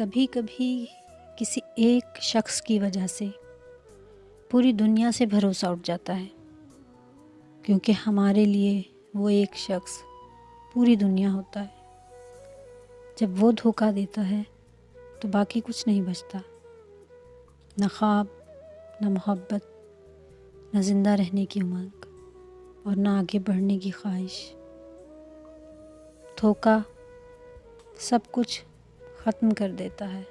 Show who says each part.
Speaker 1: कभी कभी किसी एक शख्स की वजह से पूरी दुनिया से भरोसा उठ जाता है, क्योंकि हमारे लिए वो एक शख्स पूरी दुनिया होता है। जब वो धोखा देता है तो बाकी कुछ नहीं बचता, न ख्वाब, न मोहब्बत, न ज़िंदा रहने की उमंग और न आगे बढ़ने की ख्वाहिश। धोखा सब कुछ ख़त्म कर देता है।